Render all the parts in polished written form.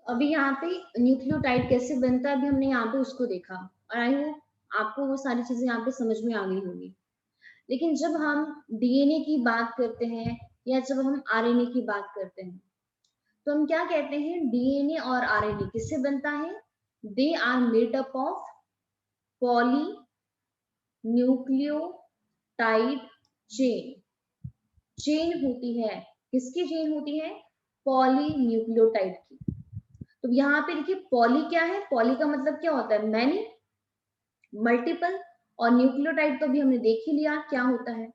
अभी यहाँ पे न्यूक्लियोटाइड कैसे बनता है अभी हमने यहाँ पे उसको देखा और आई होप आपको वो सारी चीजें यहाँ पे समझ में आ गई होंगी। लेकिन जब हम डीएनए की बात करते हैं या जब हम आरएनए की बात करते हैं तो हम क्या कहते हैं, डीएनए और आरएनए किससे बनता है? They are made up of poly nucleotide chain. Chain होती है, किसकी चेन होती है? पॉली न्यूक्लियोटाइड की। तो यहाँ पे देखिए पॉली क्या है, पॉली का मतलब क्या होता है? Many, multiple. और न्यूक्लियोटाइड तो भी हमने देख ही लिया क्या होता है।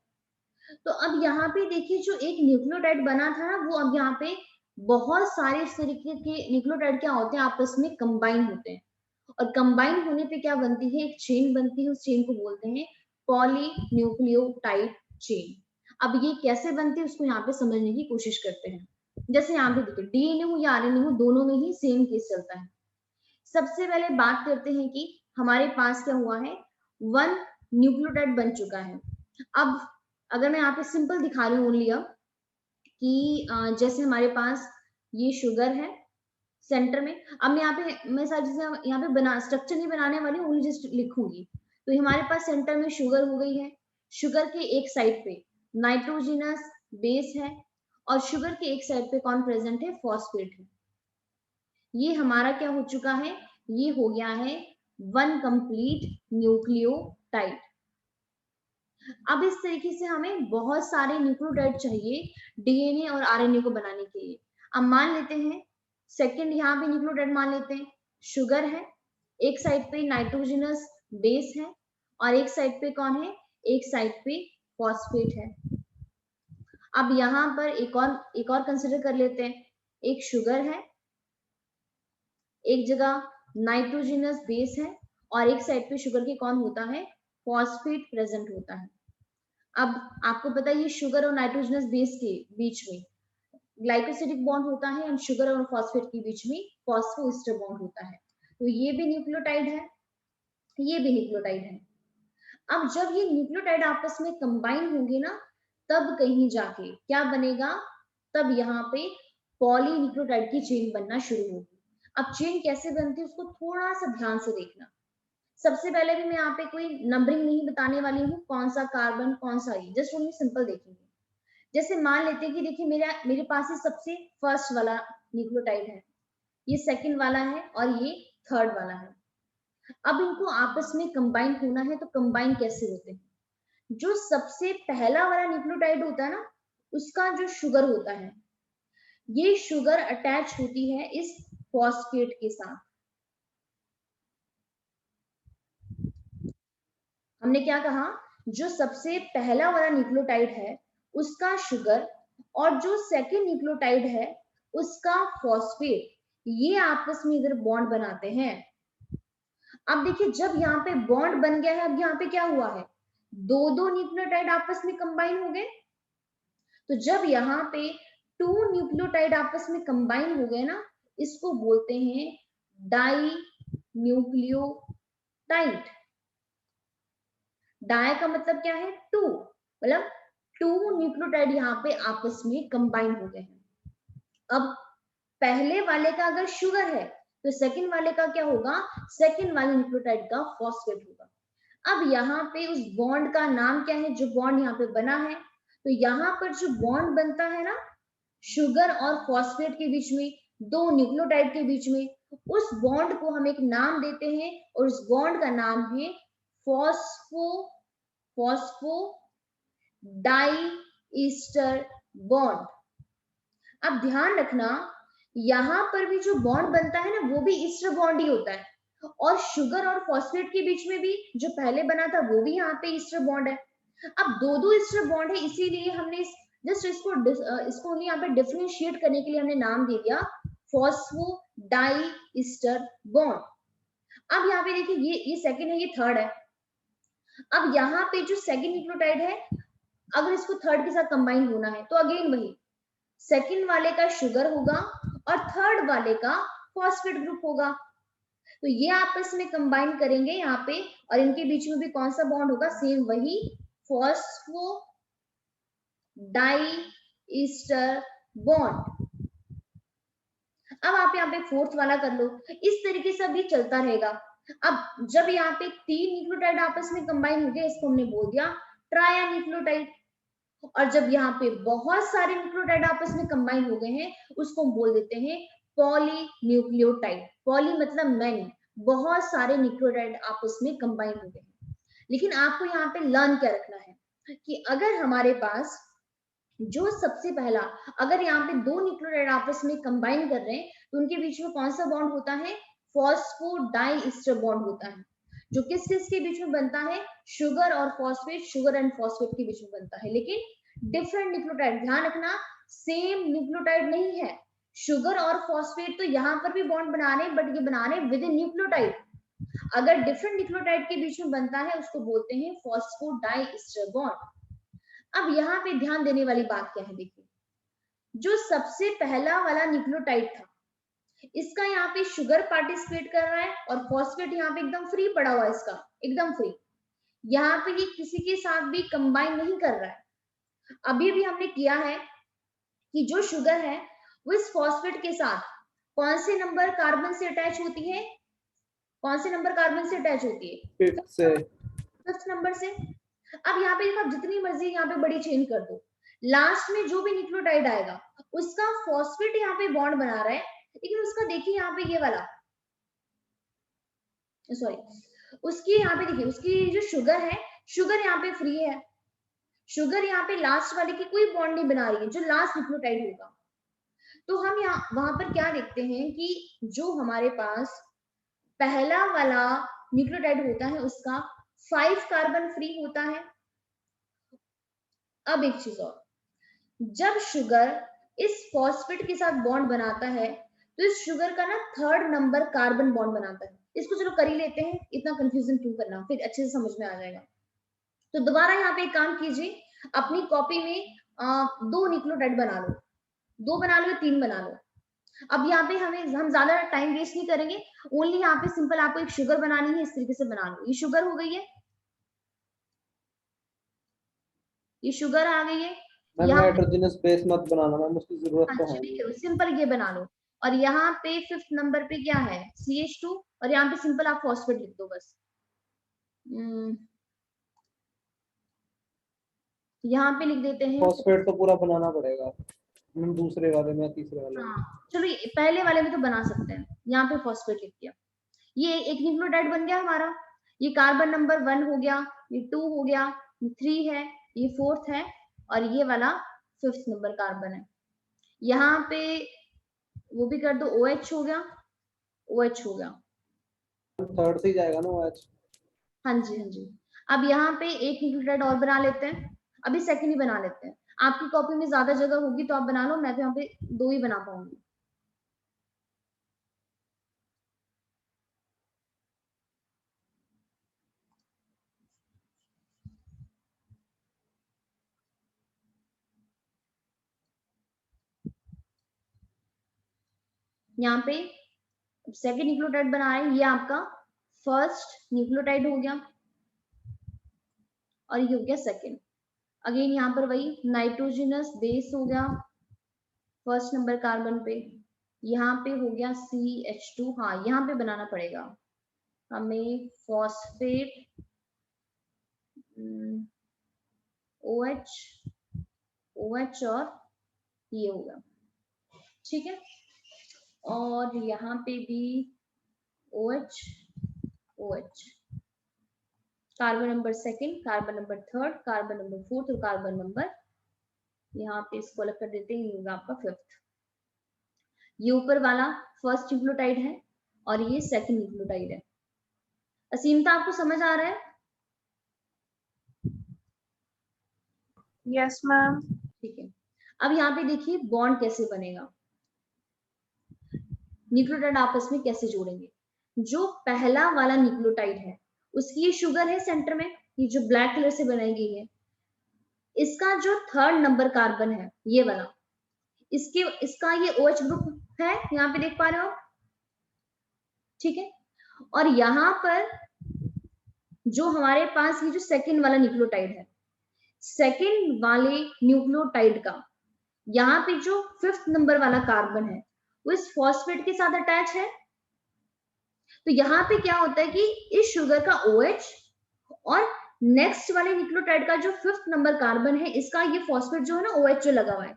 तो अब यहाँ पे देखिए जो एक न्यूक्लियोटाइड बना था ना, वो अब यहाँ पे बहुत सारे इस तरीके के न्यूक्लियोटाइड क्या होते हैं, आपस में कंबाइन होते हैं। और कंबाइन होने पे क्या बनती है? एक चेन बनती है, उस चेन को बोलते हैं पॉली न्यूक्लियोटाइड चेन। अब ये कैसे बनती है उसको यहाँ पे समझने की कोशिश करते हैं। जैसे यहाँ पे देखिए डीएनए हो या आरएनए हो, दोनों में ही सेम केस चलता है। सबसे पहले बात करते हैं कि हमारे पास क्या हुआ है, वन न्यूक्लियोटाइड बन चुका है। अब अगर मैं यहाँ पे सिंपल दिखा रही हूँ ओनली अब कि जैसे हमारे पास ये शुगर है सेंटर में। अब मैं सारी चीजें यहाँ पे बना स्ट्रक्चर नहीं बनाने वाली हूँ, ओनली जस्ट लिखूंगी। तो हमारे पास सेंटर में शुगर हो गई है। शुगर के एक साइड पे नाइट्रोजिनस बेस है और शुगर के एक साइड पे कौन प्रेजेंट है? फॉस्फेट है। ये हमारा क्या हो चुका है? ये हो गया है वन कंप्लीट न्यूक्लियोटाइड। अब इस तरीके से हमें बहुत सारे न्यूक्लियोटाइड चाहिए डीएनए और आरएनए को बनाने के लिए। अब मान लेते हैं सेकंड यहाँ पे न्यूक्लियोटाइड मान लेते हैं, शुगर है, एक साइड पे नाइट्रोजनस बेस है और एक साइड पे कौन है? एक साइड पे फॉस्फेट है। अब यहाँ पर एक और कंसिडर कर लेते हैं, एक शुगर है, एक जगह नाइट्रोजनस बेस है और एक साइड पे शुगर के कौन होता है? फॉस्फेट प्रेजेंट होता है। अब आपको पता है ये शुगर और नाइट्रोजनस बेस के बीच में ग्लाइकोसिडिक बॉन्ड होता है एंड शुगर और फॉस्फेट के बीच में फॉस्फोएस्टर बॉन्ड होता है। तो ये भी न्यूक्लियोटाइड है, ये भी न्यूक्लियोटाइड है। अब जब ये न्यूक्लियोटाइड आपस में कंबाइन होंगे ना, तब कहीं जाके क्या बनेगा? तब यहाँ पे पॉली न्यूक्लियोटाइड की चेन बनना शुरू होगी। अब चेन कैसे बनती है उसको थोड़ा सा ध्यान से देखना। सबसे पहले भी मैं यहाँ पे कोई नंबरिंग नहीं बताने वाली हूँ, कौन सा कार्बन कौन सा ये, जस्ट ओनली सिंपल देखेंगे। जैसे मान लेते हैं कि देखिए मेरे पास ये सबसे फर्स्ट वाला न्यूक्लियोटाइड है, ये सेकंड वाला है और ये थर्ड वाला है। अब इनको आपस में कंबाइन होना है, तो कंबाइन कैसे होते हैं? जो सबसे पहला वाला न्यूक्लियोटाइड होता है ना, उसका जो शुगर होता है, ये शुगर अटैच होती है इस फॉस्फेट के साथ। हमने क्या कहा? जो सबसे पहला वाला न्यूक्लियोटाइड है उसका शुगर और जो सेकंड न्यूक्लियोटाइड है उसका फॉस्फेट, ये आपस में इधर बॉन्ड बनाते हैं। अब देखिए जब यहाँ पे बॉन्ड बन गया है, अब यहाँ पे क्या हुआ है? दो दो न्यूक्लियोटाइड आपस में कंबाइन हो गए। तो जब यहाँ पे टू न्यूक्लियोटाइड आपस में कंबाइन हो गए ना, इसको बोलते हैं डाई न्यूक्लियोटाइड। डाई का मतलब क्या है? टू, मतलब टू न्यूक्लियोटाइड यहाँ पे आपस में कंबाइन हो गए हैं। अब पहले वाले का अगर शुगर है तो सेकंड वाले का क्या होगा? सेकंड वाले न्यूक्लियोटाइड का फॉस्फेट होगा। अब यहाँ पे उस बॉन्ड का नाम क्या है जो बॉन्ड यहाँ पे बना है? तो यहाँ पर जो बॉन्ड बनता है ना शुगर और फॉस्फेट के बीच में, दो न्यूक्लियोटाइड के बीच में, उस बॉन्ड को हम एक नाम देते हैं और उस बॉन्ड का नाम है phospho phosphodiester bond. अब ध्यान रखना यहाँ पर भी जो बॉन्ड बनता है ना वो भी ईस्टर बॉन्ड ही होता है, और शुगर और फॉस्फेट के बीच में भी जो पहले बना था वो भी यहाँ पे ईस्टर बॉन्ड है। अब दो दो ईस्टर बॉन्ड है, इसीलिए हमने जस्ट इसको यहाँ पे डिफरेंशिएट करने के लिए हमने नाम दे दिया फॉस्फो डाई ईस्टर बॉन्ड। अब यहाँ पे देखिए ये सेकंड है, ये थर्ड है। अब यहाँ पे जो सेकंड न्यूक्लियोटाइड है, अगर इसको थर्ड के साथ कंबाइन होना है तो अगेन वही सेकंड वाले का शुगर होगा और थर्ड वाले का फॉस्फेट ग्रुप होगा। तो ये आपस में कंबाइन करेंगे यहाँ पे और इनके बीच में भी कौन सा बॉन्ड होगा? सेम वही फॉस्फो डाई ईस्टर बॉन्ड। अब आप यहाँ पे फोर्थ वाला कर लो, इस तरीके से अभी चलता रहेगा। अब जब यहाँ पे 3 न्यूक्लियोटाइड आपस में कंबाइन हो गए, इसको हमने बोल दिया ट्राई न्यूक्लियोटाइड। और जब यहाँ पे बहुत सारे न्यूक्लियोटाइड आपस में कंबाइन हो गए हैं, उसको हम बोल देते हैं पॉली न्यूक्लियोटाइड। पॉली मतलब मैनी, बहुत सारे न्यूक्लियोटाइड आपस में कंबाइन हो गए हैं। लेकिन आपको यहाँ पे लर्न क्या रखना है कि अगर हमारे पास जो सबसे पहला, अगर यहाँ पे 2 न्यूक्लियोटाइड आपस में कंबाइन कर रहे हैं, तो उनके बीच में कौन सा बॉन्ड होता है? फॉस्फोडाइएस्टर बॉन्ड होता है, जो किस किस के बीच में बनता है? शुगर और फॉस्फेट, शुगर एंड फॉस्फेट के बीच में बनता है। लेकिन डिफरेंट न्यूक्लियोटाइड, ध्यान रखना सेम न्यूक्लियोटाइड नहीं है। शुगर और फॉस्फेट तो यहाँ पर भी बॉन्ड बना रहे हैं, बट ये बना रहे हैं विद इन न्यूक्लियोटाइड। अगर डिफरेंट न्यूक्लियोटाइड के बीच में बनता है, उसको बोलते हैं फॉस्फोडाइएस्टर बॉन्ड। अब यहाँ पे ध्यान देने वाली बात क्या है, देखिए जो सबसे पहला वाला न्यूक्लियोटाइड था, इसका यहाँ पे शुगर पार्टिसिपेट कर रहा है और फॉस्फेट यहाँ पे एकदम फ्री पड़ा हुआ है, इसका एकदम फ्री। यहाँ पे ये किसी के साथ भी कंबाइन नहीं कर रहा है। अभी भी हमने किया है कि जो शुगर है वो इस फॉस्फेट के साथ कौन से नंबर कार्बन से अटैच होती है? कौन से नंबर कार्बन से अटैच होती है? फिफ्थ नंबर से। अब यहाँ पे आप जितनी मर्जी यहाँ पे बड़ी चेंज कर दो, लास्ट में जो भी न्यूक्लियोटाइड आएगा उसका फॉस्फेट यहाँ पे बॉन्ड बना रहा है, लेकिन उसका देखिए यहाँ पे ये वाला, सॉरी, उसकी यहाँ पे देखिए उसकी जो शुगर है, शुगर यहाँ पे फ्री है। शुगर यहाँ पे लास्ट वाले की कोई बॉन्ड नहीं बना रही है, जो लास्ट न्यूक्लियोटाइड होगा। तो हम यहाँ वहां पर क्या देखते हैं कि जो हमारे पास पहला वाला न्यूक्लियोटाइड होता है उसका 5 कार्बन फ्री होता है। अब एक चीज और, जब शुगर इस फॉस्फेट के साथ बॉन्ड बनाता है, तो इस शुगर का ना 3rd नंबर कार्बन बॉन्ड बनाता है। इसको चलो कर ही लेते हैं, इतना कंफ्यूजन क्यों करना, फिर अच्छे से समझ में आ जाएगा। तो दोबारा यहाँ पे एक काम कीजिए, अपनी कॉपी में 2 न्यूक्लियोटाइड बना लो, 2 बना लो या 3 बना लो। अब यहाँ पे हम ज्यादा टाइम वेस्ट नहीं करेंगे, ओनली यहाँ पे सिंपल आपको एक शुगर बनानी है, इस तरीके से बना लो। ये शुगर हो गई है, ये शुगर आ गई है। नाइट्रोजनस बेस मत बनाना मैम, उसकी जरूरत तो है। सिंपल ये बना लो। और यहाँ पे 5th नंबर पे क्या है? CH2, और यहाँ पे सिंपल आप फॉस्फेट लिख दो बस। यहाँ पे लिख देते हैं फॉस्फेट तो पूरा बनाना पड़ेगा दूसरे वाले में, तीसरे वाले में। हाँ चलो पहले वाले में तो बना सकते हैं, यहाँ पे फॉस्फेट लिख दिया। ये एक न्यूक्लियोटाइड बन गया हमारा, ये कार्बन नंबर 1 हो गया, ये 2 हो गया, ये 3 है, ये 4th है, और ये वाला 5th नंबर कार्बन है। यहाँ पे वो भी कर दो, OH हो गया, OH हो गया। 3rd से ही जाएगा ना OH? हाँ जी हाँ जी। अब यहाँ पे एक न्यूक्लियोटाइड और बना लेते हैं, अभी सेकंड ही बना लेते हैं। आपकी कॉपी में ज्यादा जगह होगी तो आप बना लो, मैं तो यहाँ पे 2 ही बना पाऊंगी। यहाँ पे सेकंड न्यूक्लियोटाइड बना रहे हैं, ये आपका फर्स्ट न्यूक्लियोटाइड हो गया और ये हो गया सेकंड। अगेन यहाँ पर वही नाइट्रोजनस बेस हो गया फर्स्ट नंबर कार्बन पे, यहाँ पे हो गया CH2। हाँ यहाँ पे बनाना पड़ेगा हमें फॉस्फेट, OH, OH और ये होगा, ठीक है। और यहाँ पे भी OH, OH, carbon number second, carbon number third, carbon number fourth और कार्बन नंबर, यहाँ पे इसको अलग कर देते हैं, ये होगा आपका 5th। ये ऊपर वाला फर्स्ट न्यूक्लियोटाइड है और ये सेकंड न्यूक्लियोटाइड है। असीमता आपको समझ आ रहा है? Yes ma'am. ठीक है। अब यहाँ पे देखिए बॉन्ड कैसे बनेगा, न्यूक्लियोटाइड आपस में कैसे जोड़ेंगे। जो पहला वाला न्यूक्लियोटाइड है उसकी ये शुगर है सेंटर में, ये जो ब्लैक कलर से बनाई गई है। इसका जो 3rd नंबर कार्बन है ये वाला, इसका ये OH ग्रुप है, यहाँ पे देख पा रहे हो, ठीक है। और यहाँ पर जो हमारे पास ये जो सेकंड वाला न्यूक्लियोटाइड है, सेकंड वाले न्यूक्लियोटाइड का यहाँ पे जो 5th नंबर वाला कार्बन है वो इस फॉस्फेट के साथ अटैच है। तो यहाँ पे क्या होता है कि इस शुगर का OH और नेक्स्ट वाले न्यूक्लियोटाइड का जो 5th नंबर कार्बन है, इसका ये फॉस्फेट जो है ना, OH जो लगा हुआ है,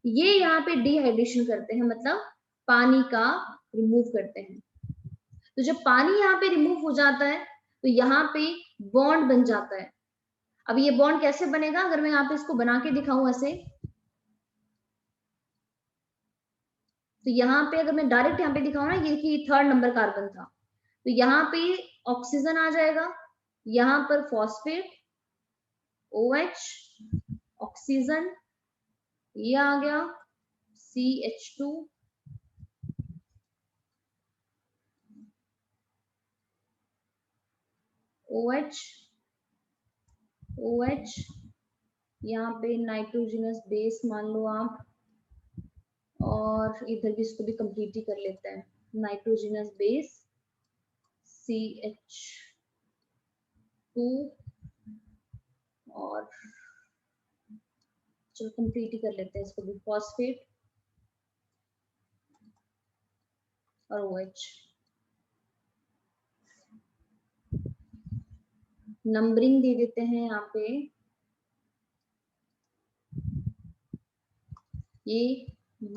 ये यहाँ पे डिहाइड्रेशन करते हैं, मतलब पानी का रिमूव करते हैं। तो जब पानी यहाँ पे रिमूव हो जाता है तो यहाँ पे बॉन्ड बन जाता है। अब ये बॉन्ड कैसे बनेगा, अगर मैं यहाँ पे इसको बना के दिखाऊं ऐसे, तो यहाँ पे अगर मैं डायरेक्ट यहाँ पे दिखाऊं ना, ये कि 3rd नंबर कार्बन था, तो यहाँ पे ऑक्सीजन आ जाएगा, यहाँ पर फॉस्फेट, OH, ऑक्सीजन, ये आ गया CH2, OH, OH, यहाँ पे नाइट्रोजनस बेस मान लो आप, और इधर भी इसको भी कंप्लीट ही कर लेते हैं, नाइट्रोजनस बेस CH2, और चलो कंप्लीट ही कर लेते हैं इसको भी, फॉस्फेट और OH। नंबरिंग दे देते हैं यहाँ पे, ये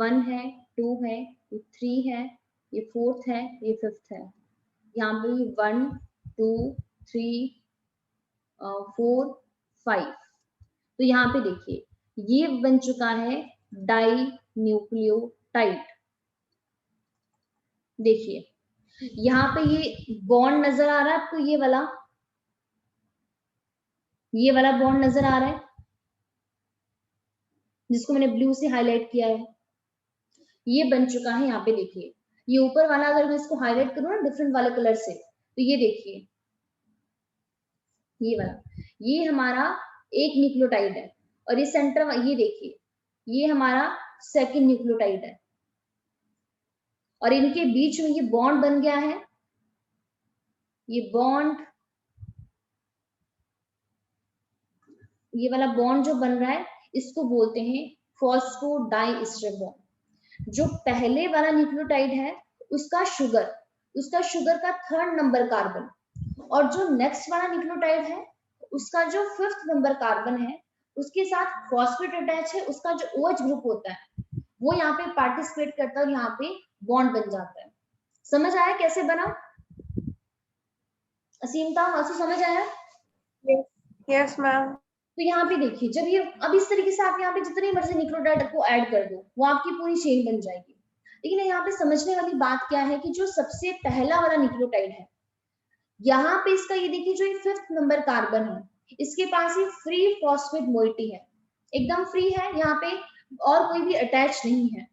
1 है, 2 है, ये 3 है, ये 4th है, ये 5th है। यहाँ पे 1 2 3 4 5। तो यहाँ पे देखिए ये बन चुका है डाई न्यूक्लियोटाइड। देखिए यहाँ पे ये बॉन्ड नजर आ रहा है आपको, ये वाला बॉन्ड नजर आ रहा है जिसको मैंने ब्लू से हाईलाइट किया है, ये बन चुका है। यहाँ पे देखिए ये ऊपर वाला अगर मैं इसको हाईलाइट करूँ ना डिफरेंट वाले कलर से, तो ये देखिए ये वाला, ये हमारा एक न्यूक्लियोटाइड है, और ये सेंटर ये देखिए ये हमारा सेकंड न्यूक्लियोटाइड है, और इनके बीच में ये बॉन्ड बन गया है। ये बॉन्ड, ये वाला बॉन्ड जो बन रहा है इसको बोलते हैं फॉस्फोडाइएस्टर बॉन्ड। जो पहले वाला न्यूक्लियोटाइड है उसका शुगर का 3rd नंबर कार्बन, और जो नेक्स्ट वाला न्यूक्लियोटाइड है उसका जो 5th नंबर कार्बन है उसके साथ फॉस्फेट अटैच है, उसका जो OH ग्रुप होता है वो यहाँ पे पार्टिसिपेट करता है और यहाँ पे बॉन्ड बन जाता है। समझ आया कैसे बना असीमता, मौसी समझ आया? Yes ma'am. तो यहाँ पे देखिए जब ये अब इस तरीके से आप यहाँ पे जितने मर्जी न्यूक्लियोटाइड को ऐड कर दो वो आपकी पूरी चेन बन जाएगी। लेकिन यहाँ पे समझने वाली बात क्या है कि जो सबसे पहला वाला न्यूक्लियोटाइड है, यहाँ पे इसका ये देखिए जो 5th नंबर कार्बन है इसके पास ही फ्री फॉस्फेट मोइटी है, एकदम फ्री है, यहाँ पे और कोई भी अटैच नहीं है।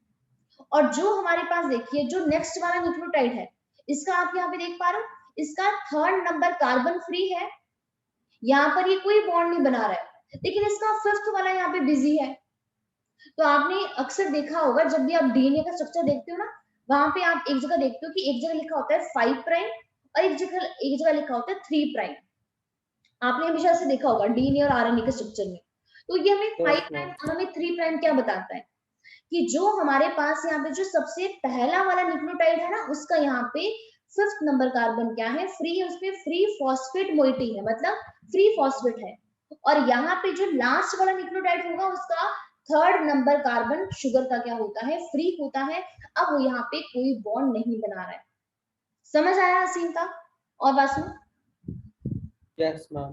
और जो हमारे पास देखिए जो नेक्स्ट वाला न्यूक्लियोटाइड है इसका आप यहाँ पे देख पा रहे हो, इसका 3rd नंबर कार्बन फ्री है, यहाँ पर ये कोई बॉन्ड नहीं बना रहा है, लेकिन इसका 5th वाला यहाँ पे बिजी है। तो आपने अक्सर देखा होगा जब भी आप डीएनए का स्ट्रक्चर देखते हो ना, वहां पे आप एक जगह देखते हो कि एक जगह लिखा होता है 5 प्राइम और एक जगह लिखा होता है 3 प्राइम। आपने हमेशा से देखा होगा डीएनए और आरएनए के स्ट्रक्चर में। तो ये हमें 5 प्राइम और हमें 3 प्राइम क्या बताता है कि जो हमारे पास यहाँ पे जो सबसे पहला वाला न्यूक्लियोटाइड है ना उसका यहाँ पे 5th नंबर कार्बन क्या है, फ्री है, उसमें फ्री फॉस्फेट मोइटी है, मतलब फ्री फॉस्फेट है। और यहाँ पे जो लास्ट वाला न्यूक्लियोटाइड होगा उसका 3rd नंबर कार्बन शुगर का क्या होता है, फ्री होता है। अब वो यहाँ पे कोई बॉन्ड नहीं बना रहा है। समझ आया असीमता और वासु? Yes ma'am.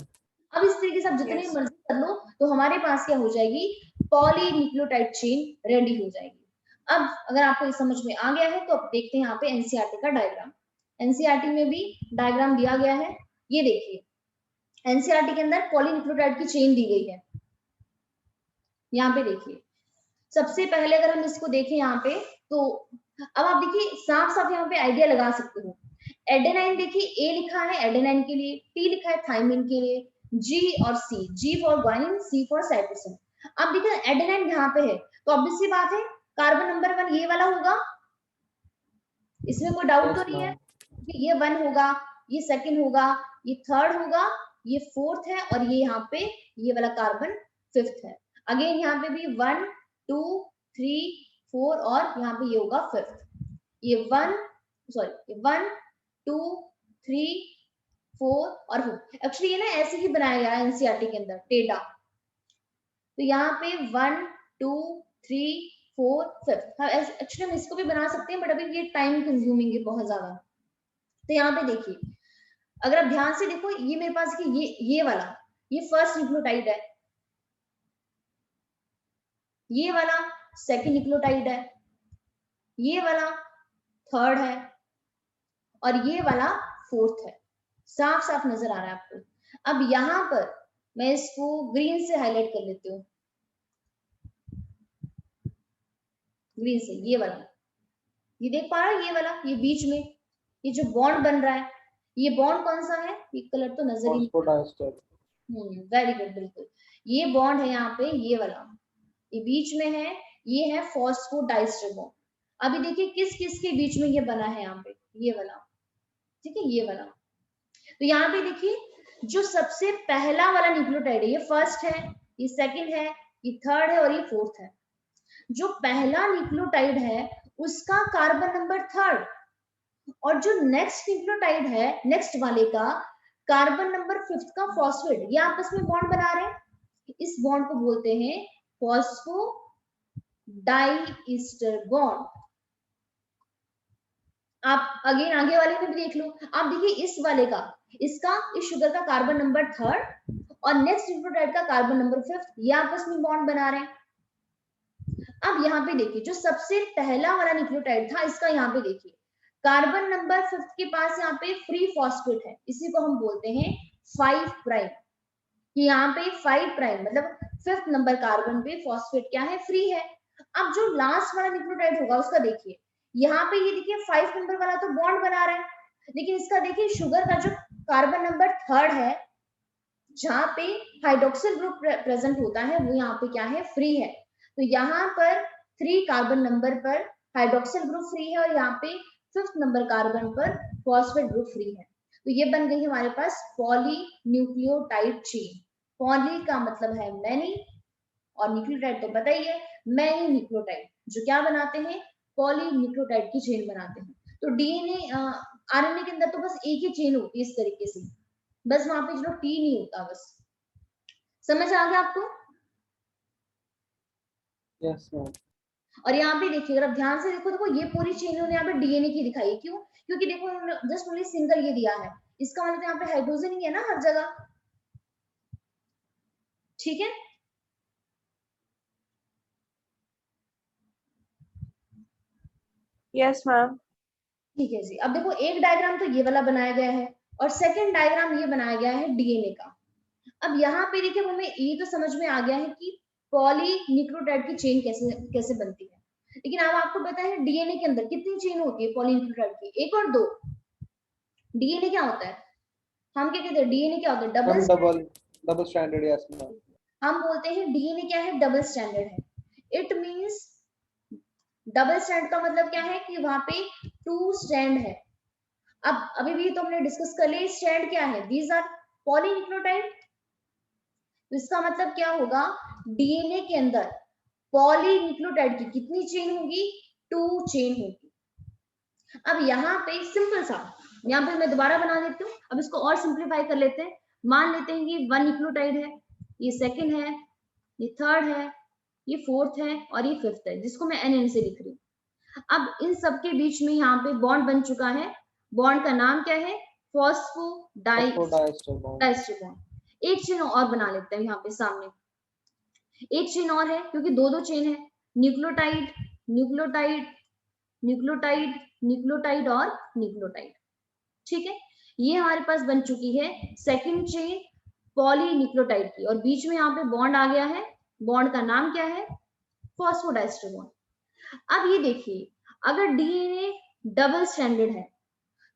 अब इस तरीके से आप जितने मर्जी कर लो तो हमारे पास क्या हो जाएगी, पॉलीन्यूक्लियोटाइड चेन रेडी हो जाएगी। अब अगर आपको ये समझ में आ गया है तो अब देखते हैं यहाँ पे एनसीईआरटी का डायग्राम। एनसीईआरटी में भी डायग्राम दिया गया है, ये देखिए एनसीईआरटी के अंदर पॉलीन्यूक्लियोटाइड की चेन दी गई है। यहाँ पे देखिए सबसे पहले अगर हम इसको देखें यहाँ पे, तो अब आप देखिए साफ साफ यहाँ पे आइडिया लगा सकते हो। एडेनाइन देखिए ए लिखा है एडेनाइन के लिए, टी लिखा है थाइमिन के लिए, जी और C, G for guanine, C for cytosine. अब देखिए एडेनाइन यहाँ पे है तो ऑब्वियस सी बात है कार्बन नंबर 1 ये वाला होगा, इसमें कोई डाउट तो नहीं है कि ये 1 होगा, ये 2nd होगा, ये 3rd होगा, ये 4th है, और ये यहाँ पे ये वाला कार्बन 5th है। अगेन यहाँ पे भी 1 2 3 4 और यहाँ पे ये होगा 5th। ये 1 2 3 4 और 5। एक्चुअली ये ना ऐसे ही बनाया गया है एनसीईआरटी के अंदर टेढ़ा। तो यहाँ पे 1 2 3 4 5। हाँ एक्चुअली हम इसको भी बना सकते हैं, बट अभी ये टाइम कंज्यूमिंग है बहुत ज्यादा। तो यहाँ पे देखिए, अगर आप ध्यान से देखो, ये मेरे पास कि ये वाला ये फर्स्ट न्यूक्लियोटाइड है, ये वाला सेकंड न्यूक्लियोटाइड है, ये वाला थर्ड है और ये वाला फोर्थ है। साफ साफ नजर आ रहा है आपको। अब यहां पर मैं इसको ग्रीन से हाईलाइट कर लेती हूँ, ग्रीन से, ये वाला, ये देख पा रहा है, ये वाला, ये बीच में ये जो बॉन्ड बन रहा है, ये बॉन्ड कौन सा है, ये कलर तो नजर ही नहीं। वेरी गुड, बिल्कुल ये बॉन्ड है यहाँ पे, ये वाला, ये बीच में है, ये है फॉस्फोडाइस्टर बॉन्ड। अभी देखिए किस किस के बीच में ये बना है यहाँ पे, ये वाला, ठीक है, ये वाला। तो यहाँ पे देखिए जो सबसे पहला वाला न्यूक्लियोटाइड है, ये फर्स्ट है, ये सेकंड है, ये थर्ड है और ये फोर्थ है। जो पहला न्यूक्लियोटाइड है उसका कार्बन नंबर थर्ड, और जो नेक्स्ट न्यूक्लियोटाइड है नेक्स्ट वाले का कार्बन नंबर 5th का फॉस्फेट, ये आपस में बॉन्ड बना रहे हैं। इस बॉन्ड को बोलते हैं फॉस्फो डाइईस्टर बॉन्ड। आप अगेन आगे वाले में भी देख लो, आप देखिए इस वाले का, इसका, इस शुगर का कार्बन नंबर थर्ड और नेक्स्ट न्यूक्लियोटाइड का कार्बन नंबर 5th, ये आपस में बॉन्ड बना रहे हैं। अब यहाँ पे देखिए जो सबसे पहला वाला न्यूक्लियोटाइड था, इसका यहाँ पे देखिए कार्बन नंबर 5th के पास यहाँ पे फ्री फॉस्फेट है, इसी को हम बोलते हैं 5 प्राइम। यहाँ पे 5 प्राइम मतलब 5th नंबर कार्बन पे फॉस्फेट क्या है, फ्री है। अब जो लास्ट वाला न्यूक्लियोटाइड होगा उसका देखिए, यहाँ पे ये देखिए 5 नंबर वाला तो बॉन्ड बना रहा है, लेकिन इसका देखिए शुगर का जो कार्बन नंबर थर्ड है, जहाँ पे हाइड्रोक्सिल ग्रुप प्रेजेंट होता है, वो यहाँ पे क्या है, फ्री है। तो यहाँ पर 3 कार्बन नंबर पर हाइड्रोक्सिल ग्रुप फ्री है और यहाँ पे 5th नंबर कार्बन पर फॉस्फेट ग्रुप फ्री है। तो ये बन गई हमारे पास पॉली न्यूक्लियोटाइड चेन। पॉली का मतलब है मैनी और न्यूक्लियोटाइड तो पता ही है, मैनी न्यूक्लियोटाइड जो क्या बनाते हैं, पॉली न्यूक्लियोटाइड की चेन बनाते हैं। तो डीएनए आरएनए के अंदर तो बस एक ही चेन होती है इस तरीके से, बस वहां पे जो टी नहीं होता, बस समझ आ गया आपको? Yes ma'am. और यहाँ पे देखिए, अगर आप ध्यान से देखो, ये पूरी चेन उन्होंने यहाँ पे डीएनए की दिखाई है। क्यों? क्योंकि देखो जस्ट ओनली सिंगल ये दिया है, इसका मतलब यहाँ पे हाइड्रोजन ही है ना हर जगह, ठीक है। Yes ma'am. ठीक है जी। अब देखो एक डायग्राम तो ये वाला बनाया गया है और सेकंड डायग्राम ये बनाया गया है डीएनए का। अब यहाँ पे देखिए हमें ये तो समझ में आ गया है कि पॉली न्यूक्लियोटाइड की चेन कैसे कैसे बनती है, लेकिन अब आपको पता है डीएनए के अंदर कितनी चेन होती है पॉली न्यूक्लियोटाइड की, एक और दो। डीएनए क्या होता है, हम क्या कहते हैं, डीएनए क्या होता है, डबल स्टैंडर्ड। Yes ma'am. हम बोलते हैं डीएनए क्या है, डबल स्टैंडर्ड है। इट मींस डबल स्टैंड का मतलब क्या है कि वहां पे 2 स्ट्रैंड है। अब अभी भी तो हमने डिस्कस कर लिया, स्ट्रैंड क्या है, दीज आर पॉलीन्यूक्लियोटाइड। तो इसका मतलब क्या होगा, डीएनए के अंदर पॉलीन्यूक्लियोटाइड की कितनी चेन होगी, 2 चेन होगी। अब यहाँ पे सिंपल सा, यहाँ पे मैं दोबारा बना देती हूँ, अब इसको और सिंप्लीफाई कर लेते हैं। मान लेते हैं कि 1 न्यूक्लियोटाइड है, ये सेकंड है, ये थर्ड है, ये फोर्थ है और ये 5th है, जिसको मैं एन से लिख रही हूँ। अब इन सबके बीच में यहाँ पे बॉन्ड बन चुका है, बॉन्ड का नाम क्या है, फॉस्फोडाइस्टर बॉन्ड। एक चेन और बना लेते हैं यहाँ पे सामने, एक चेन और है क्योंकि दो चेन है, न्यूक्लियोटाइड न्यूक्लियोटाइड न्यूक्लियोटाइड न्यूक्लियोटाइड और न्यूक्लियोटाइड, ठीक है। ये हमारे पास बन चुकी है सेकंड चेन पॉली न्यूक्लियोटाइड की, और बीच में यहाँ पे बॉन्ड आ गया है, बॉन्ड का नाम क्या है, फॉस्फोडाइस्टर बॉन्ड। अब ये देखिए, अगर डीएनए डबल स्ट्रैंडेड है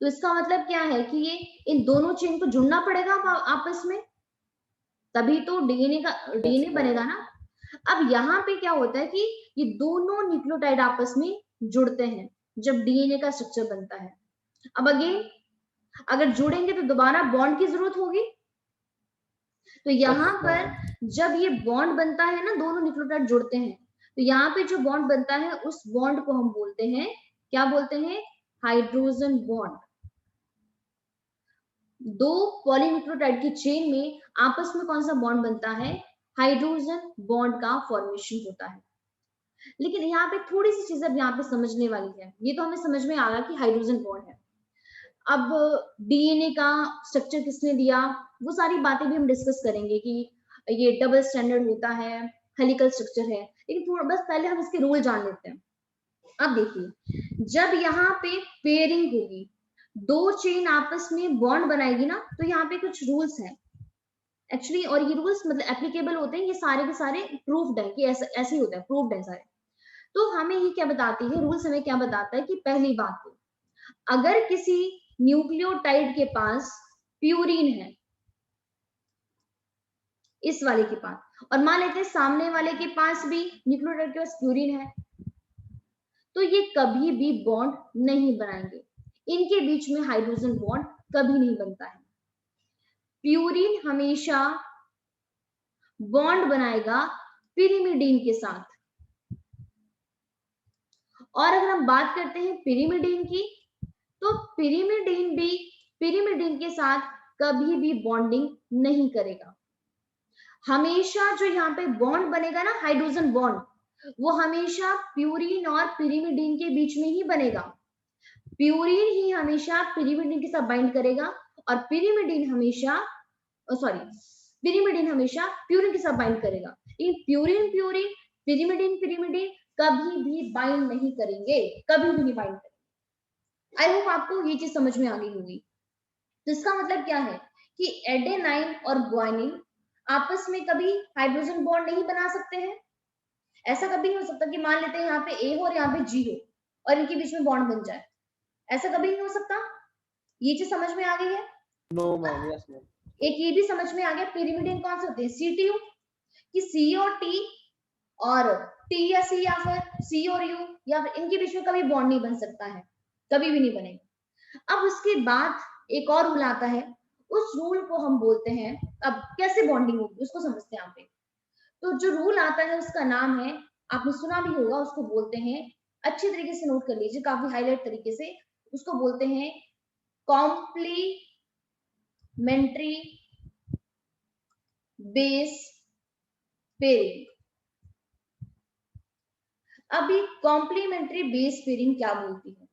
तो इसका मतलब क्या है कि ये इन दोनों चेन को जुड़ना पड़ेगा आपस में, तभी तो डीएनए बनेगा ना। अब यहाँ पे क्या होता है कि ये दोनों न्यूक्लियोटाइड आपस में जुड़ते हैं जब डीएनए का स्ट्रक्चर बनता है। अब अगेन अगर जुड़ेंगे तो दोबारा बॉन्ड की जरूरत होगी, तो यहाँ पर जब ये बॉन्ड बनता है ना, दोनों न्यूक्लियोटाइड जुड़ते हैं, तो यहाँ पे जो बॉन्ड बनता है उस बॉन्ड को हम बोलते हैं, क्या बोलते हैं, हाइड्रोजन बॉन्ड। दो पॉलीन्यूक्लियोटाइड की चेन में आपस में कौन सा बॉन्ड बनता है, हाइड्रोजन बॉन्ड का फॉर्मेशन होता है। लेकिन यहाँ पे थोड़ी सी चीजें अब यहाँ पे समझने वाली है। ये तो हमें समझ में आ रहा कि हाइड्रोजन बॉन्ड है, अब डीएनए का स्ट्रक्चर किसने दिया, वो सारी बातें भी हम डिस्कस करेंगे कि ये डबल स्टैंडर्ड होता है, हेलिकल स्ट्रक्चर है, लेकिन थोड़ा बस पहले हम इसके रूल जान लेते हैं। अब देखिए, जब यहाँ पे पेयरिंग होगी, दो चेन आपस में बॉन्ड बनाएगी ना, तो यहाँ पे कुछ रूल्स हैं एक्चुअली, और ये रूल्स मतलब एप्लीकेबल होते हैं, ये सारे के सारे प्रूफ्ड है कि ऐसे ऐसे ही होता है, प्रूफ्ड है सारे। तो हमें ये क्या बताती है, रूल्स हमें क्या बताता है कि पहली बात तो, अगर किसी न्यूक्लियोटाइड के पास प्यूरीन है, इस वाले के पास, और मान लेते हैं सामने वाले के पास भी न्यूक्लियोटाइड के पास प्यूरीन है, तो ये कभी भी बॉन्ड नहीं बनाएंगे, इनके बीच में हाइड्रोजन बॉन्ड कभी नहीं बनता है। प्यूरीन हमेशा बॉन्ड बनाएगा पिरिमिडीन के साथ, और अगर हम बात करते हैं पिरिमिडीन की, तो पिरिमिडीन भी पिरिमिडीन के साथ कभी भी बॉन्डिंग नहीं करेगा। हमेशा जो यहाँ पे बॉन्ड बनेगा ना, हाइड्रोजन बॉन्ड, वो हमेशा प्यूरीन और पिरिमिडीन के बीच में ही बनेगा। प्यूरीन ही हमेशा पिरिमिडीन के साथ बाइंड करेगा, और पिरिमिडीन हमेशा प्यूरीन के साथ बाइंड करेगा। ये प्यूरीन प्यूरीन, पिरिमिडीन पिरिमिडीन कभी भी बाइंड नहीं करेंगे, कभी भी नहीं बाइंड करेंगे। आई होप आपको ये चीज समझ में आ गई होगी। तो इसका मतलब क्या है कि एडेनाइन और ग्वानिन आपस में कभी हाइड्रोजन बॉन्ड नहीं बना सकते हैं। ऐसा कभी नहीं हो सकता कि मान लेते हैं यहाँ पे ए हो और यहाँ पे जी हो और इनके बीच में बॉन्ड बन जाए, ऐसा कभी नहीं हो सकता। ये चीज समझ में आ गई है? No ma'am, yes ma'am. एक ये भी समझ में आ गया, पिरिमिडीन कौन से होते हैं, सी-टू, कि सी और टी, और टी या सी या फिर सी और यू, या फिर इनके बीच में कभी बॉन्ड नहीं बन सकता है, कभी भी नहीं बनेगा। अब उसके बाद एक और रूल आता है, उस रूल को हम बोलते हैं, अब कैसे बॉन्डिंग होगी उसको समझते हैं यहाँ पे। तो जो रूल आता है उसका नाम है, आपने सुना भी होगा, उसको बोलते हैं, अच्छी तरीके से नोट कर लीजिए, काफी हाईलाइट तरीके से, उसको बोलते हैं कॉम्प्लीमेंट्री बेस पेयरिंग। अभी कॉम्प्लीमेंट्री बेस पेयरिंग क्या बोलती है,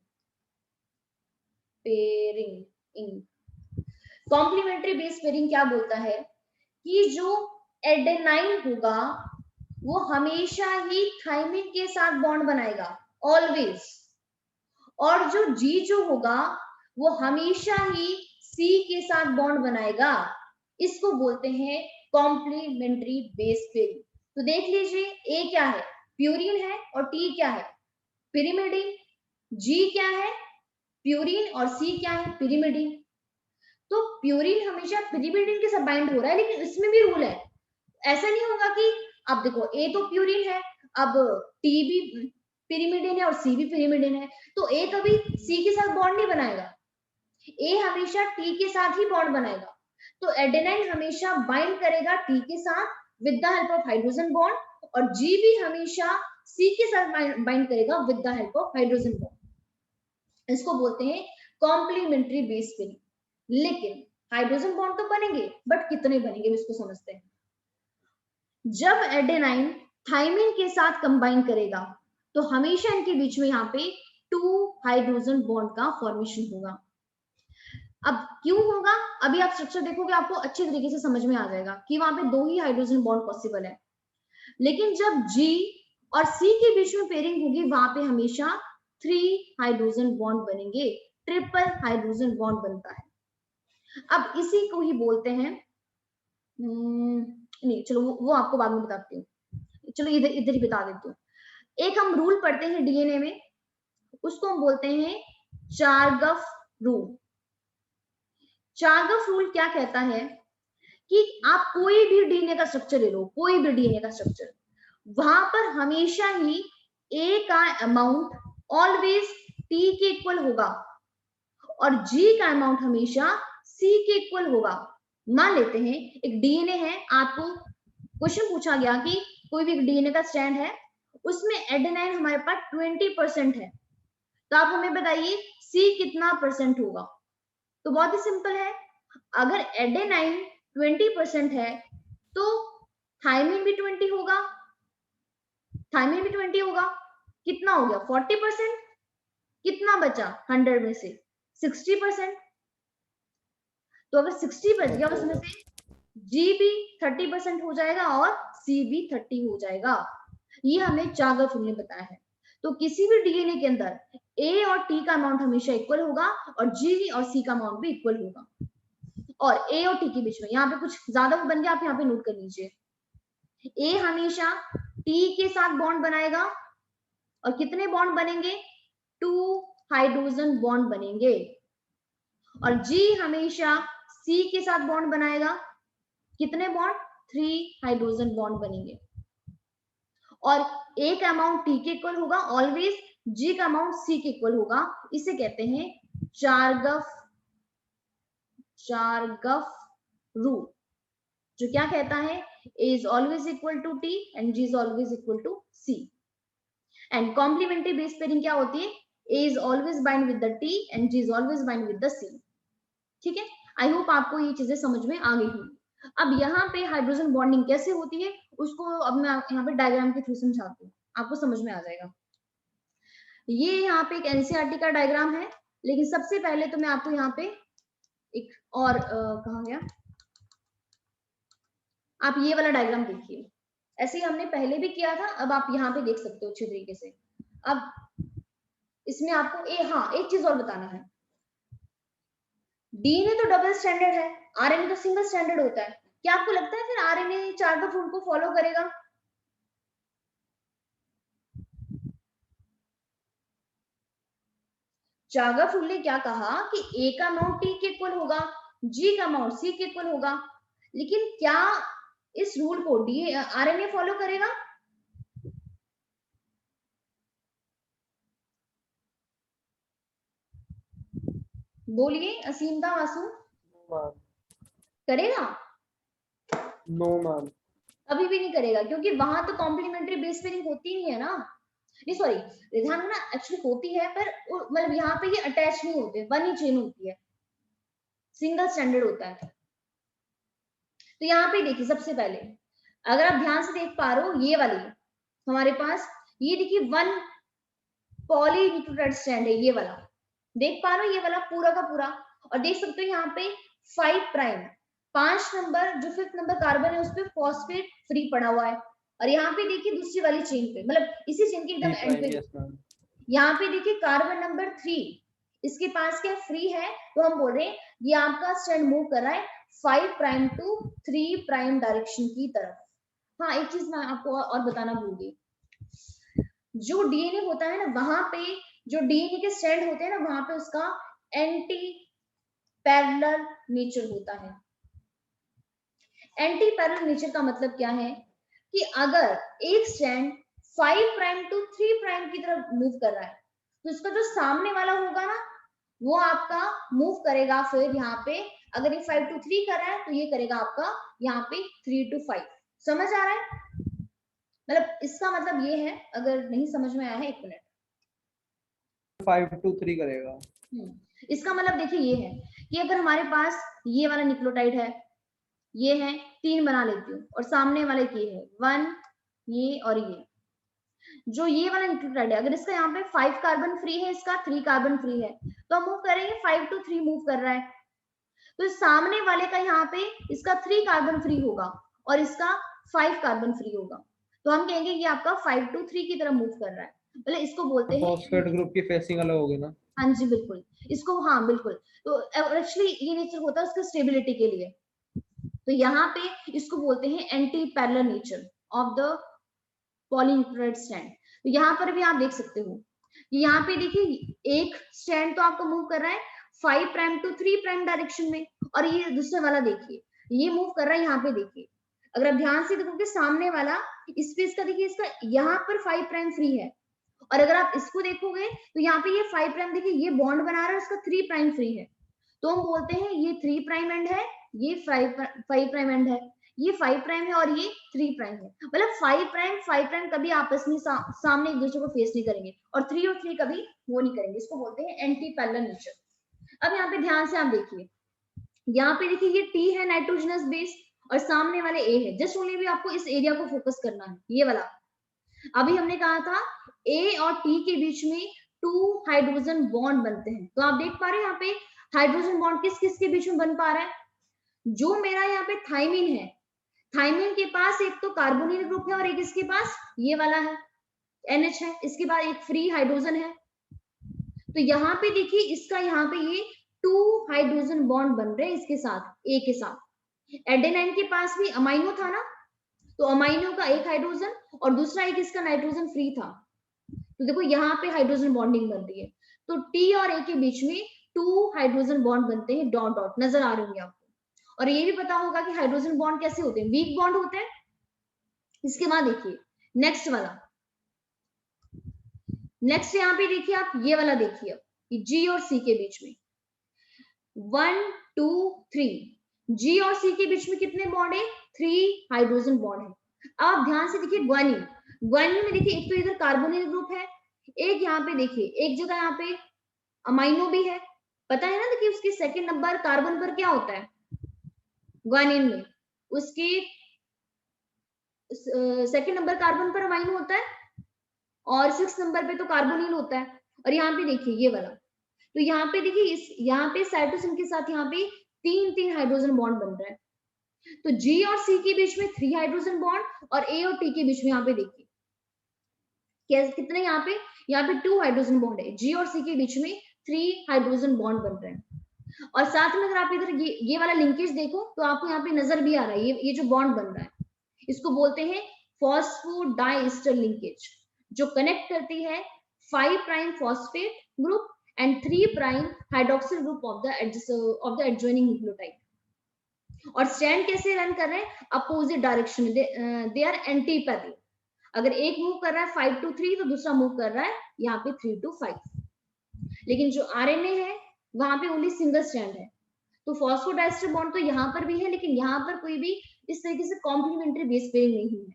पेयरिंग, कॉम्प्लीमेंट्री बेस पेयरिंग क्या बोलता है कि जो एडेनाइन होगा वो हमेशा ही थाइमिन के साथ बॉन्ड बनाएगा, ऑलवेज, और जो जी जो होगा वो हमेशा ही सी के साथ बॉन्ड बनाएगा। इसको बोलते हैं कॉम्प्लीमेंट्री बेस पेयरिंग। तो देख लीजिए, ए क्या है, प्यूरीन है, और टी क्या है, पिरिमिडीन, जी क्या है, प्यूरीन, और सी क्या है, पिरिमिडीन। तो प्यूरीन हमेशा पिरिमिडीन के साथ बाइंड हो रहा है, लेकिन इसमें भी रूल है, ऐसा नहीं होगा कि, अब देखो ए तो प्यूरीन है, अब टी भी पिरिमिडीन है और सी भी पिरिमिडीन है, तो ए कभी सी के साथ बॉन्ड नहीं बनाएगा, ए हमेशा टी के साथ ही बॉन्ड बनाएगा। तो एडेनाइन हमेशा बाइंड करेगा टी के साथ with the help of hydrogen bond, और जी भी हमेशा सी के साथ बाइंड करेगा with the help of hydrogen bond. इसको बोलते हैं कॉम्प्लीमेंट्री बेस पेयरिंग। लेकिन हाइड्रोजन बॉन्ड तो बनेंगे, बट कितने बनेंगे इसको समझते हैं। जब एडेनाइन थाइमिन के साथ कंबाइन करेगा तो हमेशा इनके बीच में यहाँ पे 2 हाइड्रोजन बॉन्ड का फॉर्मेशन होगा। अब क्यों होगा, अभी आप स्ट्रक्चर देखोगे आपको अच्छे तरीके से समझ में आ जाएगा कि वहां पे 2 ही हाइड्रोजन बॉन्ड पॉसिबल है। लेकिन जब G और C के बीच में पेयरिंग होगी वहां पे हमेशा 3 हाइड्रोजन बॉन्ड बनेंगे, ट्रिपल हाइड्रोजन बॉन्ड बनता है। अब इसी को ही बोलते हैं, नहीं चलो वो आपको बाद में बताती हूँ, चलो इधर इधर ही बता देती हूँ। एक हम रूल पढ़ते हैं डीएनए में, उसको हम बोलते हैं चार्गफ रूल। चार्गफ रूल क्या कहता है कि आप कोई भी डीएनए का स्ट्रक्चर ले लो, कोई भी डीएनए का स्ट्रक्चर, वहां पर हमेशा ही ए का अमाउंट ऑलवेज टी के इक्वल होगा और जी का अमाउंट हमेशा सी के इक्वल होगा। मान लेते हैं एक डीएनए है, आपको क्वेश्चन पूछा गया कि कोई भी डीएनए का स्ट्रैंड है, उसमें एडेनाइन हमारे पास 20% है, तो आप हमें बताइए सी कितना परसेंट होगा। तो बहुत ही सिंपल है, अगर एडेनाइन 20% है तो थायमिन भी 20 होगा, थायमिन भी 20 होगा, कितना हो गया 40%, कितना बचा 100 में से 60%, तो अगर 60 बच गया उसमें से जी भी 30% हो जाएगा और सी भी 30 हो जाएगा। ये हमें जागरफुल ने बताया है। तो किसी भी डीएनए के अंदर ए और टी का अमाउंट हमेशा इक्वल होगा और जी और सी का अमाउंट भी इक्वल होगा, और ए और टी के बीच में यहाँ पे कुछ ज्यादा बन गया, आप यहाँ पे नोट कर लीजिए, ए हमेशा टी के साथ बॉन्ड बनाएगा और कितने बॉन्ड बनेंगे 2 हाइड्रोजन बॉन्ड बनेंगे, और जी हमेशा सी के साथ बॉन्ड बनाएगा, कितने बॉन्ड 3 हाइड्रोजन बॉन्ड बनेंगे, और ए का अमाउंट टी के इक्वल होगा, ऑलवेज जी का अमाउंट सी के इक्वल होगा। इसे कहते हैं चारगफ रूल, जो क्या कहता है A is always equal to T and G is always equal to C. And complementary base pairing क्या होती है, A is always bind with the T and G is always bind with the C. ठीक है, I hope आपको ये चीजें समझ में आ गई होंगी। अब यहाँ पे हाइड्रोजन बॉन्डिंग कैसे होती है उसको अब मैं यहाँ पे डायग्राम के थ्रू समझाती हूँ, आपको समझ में आ जाएगा। ये यहाँ पे एक एनसीईआरटी का डायग्राम है, लेकिन सबसे पहले तो मैं आपको यहाँ पे एक और कहाँ गया, आप ये वाला डायग्राम देखिए, ऐसे ही हमने पहले भी किया था, अब आप यहाँ पे देख सकते हो अच्छे तरीके से। अब इसमें आपको एक चीज और बताना है, डीएनए तो डबल स्टैंडर्ड है, आरएनए तो सिंगल स्टैंडर्ड होता है, क्या आपको लगता है फिर आरएनए चार्गफ रूल को फॉलो करेगा? चार्गफ रूल ने क्या कहा कि ए का अमाउंट टी के इक्वल होगा, जी का अमाउंट सी के इक्वल होगा, लेकिन क्या इस रूल को आरएनए फॉलो करेगा? बोलिए असीमता वासु, करेगा? नो मैम, अभी भी नहीं करेगा, क्योंकि वहां तो कॉम्प्लीमेंट्री बेस पेयरिंग होती नहीं है ना, नहीं सॉरी रिधान ना एक्चुअली होती है, पर मतलब यहाँ पे ये अटैच नहीं होते, वन ही चेन होती है, सिंगल स्टैंडर्ड होता है। तो यहाँ पे देखिए सबसे पहले अगर आप ध्यान से देख पा रहे हो, ये वाली हमारे पास ये देखिए 1 पॉलीन्यूक्लियोटाइड स्ट्रैंड है, ये वाला देख पा रहे हो, ये वाला पूरा का पूरा, और देख सकते हो यहाँ पे 5 प्राइम 5 नंबर जो 5th नंबर कार्बन है उस पे फॉस्फेट फ्री पड़ा हुआ है, और यहाँ पे देखिए दूसरी वाली चेन पे, मतलब इसी चेन के एकदम एंड पे यहाँ पे देखिए कार्बन नंबर 3 इसके पास क्या फ्री है, तो हम बोल रहे हैं ये आपका स्ट्रैंड मूव कर रहा है 5 प्राइम टू 3 प्राइम डायरेक्शन की तरफ। हाँ, एक चीज मैं आपको और बताना भूल गई, जो डीएनए होता है ना, वहां पे जो डीएनए के स्ट्रैंड होते हैं ना, वहां पे उसका एंटी पैरेलल नेचर होता है। एंटी पैरेलल नेचर का मतलब क्या है कि अगर एक स्ट्रैंड 5 प्राइम टू 3 प्राइम की तरफ मूव कर रहा है, तो इसका जो सामने वाला होगा ना, वो आपका मूव करेगा फिर यहाँ पे, अगर ये 5 to 3 कर रहा है तो ये करेगा आपका यहाँ पे 3 to 5। समझ आ रहा है? मतलब इसका मतलब ये है, अगर नहीं समझ में आया है 1 मिनट, 5 to 3 करेगा। इसका मतलब देखिए ये है कि अगर हमारे पास ये वाला न्यूक्लियोटाइड है, ये है 3 बना लेती हूँ, और सामने वाले के है 1 ये और ये, जो ये वाला न्यूक्लियोटाइड है अगर इसका यहाँ पे 5 कार्बन फ्री है, इसका 3 कार्बन फ्री है, तो हम मूव करेंगे 5 to 3 मूव कर रहा है, तो सामने वाले का यहाँ पे इसका 3 कार्बन फ्री होगा और इसका 5 कार्बन फ्री होगा, तो हम कहेंगे ये आपका 5 to 3 की तरह मूव कर रहा है, मतलब इसको बोलते हैं फॉस्फेट ग्रुप की फेसिंग अलग होगी ना। हाँ जी बिल्कुल, इसको हाँ बिल्कुल, तो एक्चुअली ये नेचर होता है उसका स्टेबिलिटी के लिए, तो यहाँ पे इसको बोलते हैं anti parallel nature of the polynucleotide strand. तो यहाँ पर भी आप देख सकते हो कि यहाँ पे देखिए एक स्ट्रैंड तो आपको मूव कर रहा है 5 प्राइम टू 3 प्राइम डायरेक्शन में, और ये दूसरे वाला देखिए ये मूव कर रहा है यहाँ पे, देखिए अगर आप ध्यान से देखोगे सामने वाला इस पे इसका देखिए इसका यहाँ पर 5 प्राइम फ्री है, और अगर आप इसको देखोगे तो यहाँ पे ये 5 प्राइम देखिए ये बॉन्ड बना रहा है, उसका 3 प्राइम फ्री है, तो हम बोलते हैं ये 3 प्राइम एंड है, ये 5 प्राइम एंड है, ये 5 प्राइम है और ये 3 प्राइम है, मतलब 5 प्राइम कभी आपस में सामने एक दूसरे को फेस नहीं करेंगे और 3 कभी वो नहीं करेंगे, इसको बोलते हैं एंटी पैरेलल नेचर। अब यहाँ पे ध्यान से आप देखिए, यहाँ पे देखिए ये T है नाइट्रोजनस बेस और सामने वाले A है, जस्ट ओनली भी आपको इस एरिया को फोकस करना है, ये वाला। अभी हमने कहा था A और T के बीच में 2 हाइड्रोजन बॉन्ड बनते हैं, तो आप देख पा रहे हैं यहाँ पे हाइड्रोजन बॉन्ड किस किस के बीच में बन पा रहा है, जो मेरा यहाँ पे थाइमिन है, थाइमिन के पास एक तो कार्बोनिल ग्रुप है और एक इसके पास ये वाला है NH है, इसके बाद एक फ्री हाइड्रोजन है। तो यहाँ पे देखिए इसका यहाँ पे ये 2 हाइड्रोजन बॉन्ड बन रहे हैं इसके साथ, A के साथ। एडेनाइन के पास भी अमाइनो था ना, तो अमाइनो का एक हाइड्रोजन और दूसरा एक इसका नाइट्रोजन फ्री था, तो देखो यहाँ पे हाइड्रोजन बॉन्डिंग बन रही है, तो T और A के बीच में 2 हाइड्रोजन बॉन्ड बनते हैं, डॉट डॉट नजर आ रहे होंगे आपको। और ये भी पता होगा कि हाइड्रोजन बॉन्ड कैसे होते हैं, वीक बॉन्ड होते हैं। इसके बाद देखिए नेक्स्ट वाला, नेक्स्ट यहाँ पे देखिए आप ये वाला देखिए, G और C के बीच में 1 2 3, G और C के बीच में कितने बॉन्ड है, 3 हाइड्रोजन बॉन्ड है। अब ध्यान से देखिए ग्वानिन, ग्वानिन में देखिए एक तो इधर कार्बोनिल ग्रुप है, एक यहाँ पे देखिए एक जगह यहाँ पे अमाइनो भी है, पता है ना, देखिए उसके सेकंड नंबर कार्बन पर क्या होता है ग्वानिन में, उसके सेकंड नंबर कार्बन पर अमाइनो होता है और 6 नंबर पे तो कार्बोनिल होता है। और यहाँ पे देखिए ये वाला, तो यहाँ पे देखिए इस यहाँ पे साइटोसिन के साथ यहाँ पे 3 हाइड्रोजन बॉन्ड बन रहा है, तो G और C के बीच में 3 हाइड्रोजन बॉन्ड और A और T के बीच में यहाँ पे देखिए कितने, यहाँ पे 2 हाइड्रोजन बॉन्ड है, G और C के बीच में 3 हाइड्रोजन बॉन्ड बन रहे हैं। और साथ में अगर आप इधर ये वाला लिंकेज देखो तो आपको यहाँ पे नजर भी आ रहा है, ये जो बॉन्ड बन रहा है इसको बोलते हैं फॉस्फोडाइएस्टर लिंकेज, जो कनेक्ट करती है 5 prime phosphate group and 3 prime hydroxyl group of the adjoining nucleotide. और स्ट्रैंड कैसे रन कर रहे हैं, अपोजिट डायरेक्शन में, दे आर एंटी पैरेलल। अगर एक मूव कर रहा है 5 to 3 तो दूसरा मूव कर रहा है यहाँ पे 3 to 5। लेकिन जो आरएनए है वहां पे ओनली सिंगल स्ट्रैंड है, तो फॉस्फोडाइएस्टर बॉन्ड तो यहाँ पर भी है, लेकिन यहाँ पर कोई भी इस तरीके से कॉम्प्लीमेंट्री बेस पेयरिंग नहीं है।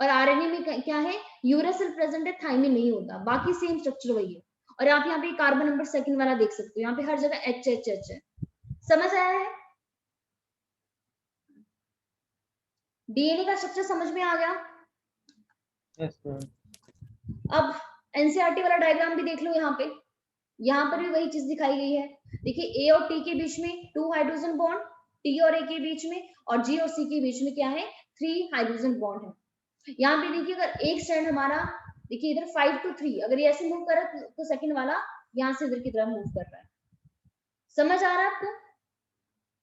और आरएनए में क्या है, यूरेसिल प्रेजेंट है, थाइमिन नहीं होता, बाकी सेम स्ट्रक्चर वही है। और आप यहाँ पे कार्बन नंबर सेकंड वाला देख सकते हो, यहाँ पे हर जगह H H H है। समझ आया है, डीएनए का स्ट्रक्चर समझ में आ गया। Yes ma'am. अब एनसीईआरटी वाला डायग्राम भी देख लो, यहाँ पर भी वही चीज दिखाई गई है। देखिए A और T के बीच में 2 हाइड्रोजन बॉन्ड, T और A के बीच में, और G और C के बीच में क्या है, 3 हाइड्रोजन बॉन्ड है। यहाँ पे देखिए अगर एक स्ट्रैंड हमारा, देखिए इधर 5 to 3, अगर ये ऐसे मूव कर रहा है तो सेकंड वाला यहाँ से इधर की तरफ मूव कर रहा है। समझ आ रहा है आपको,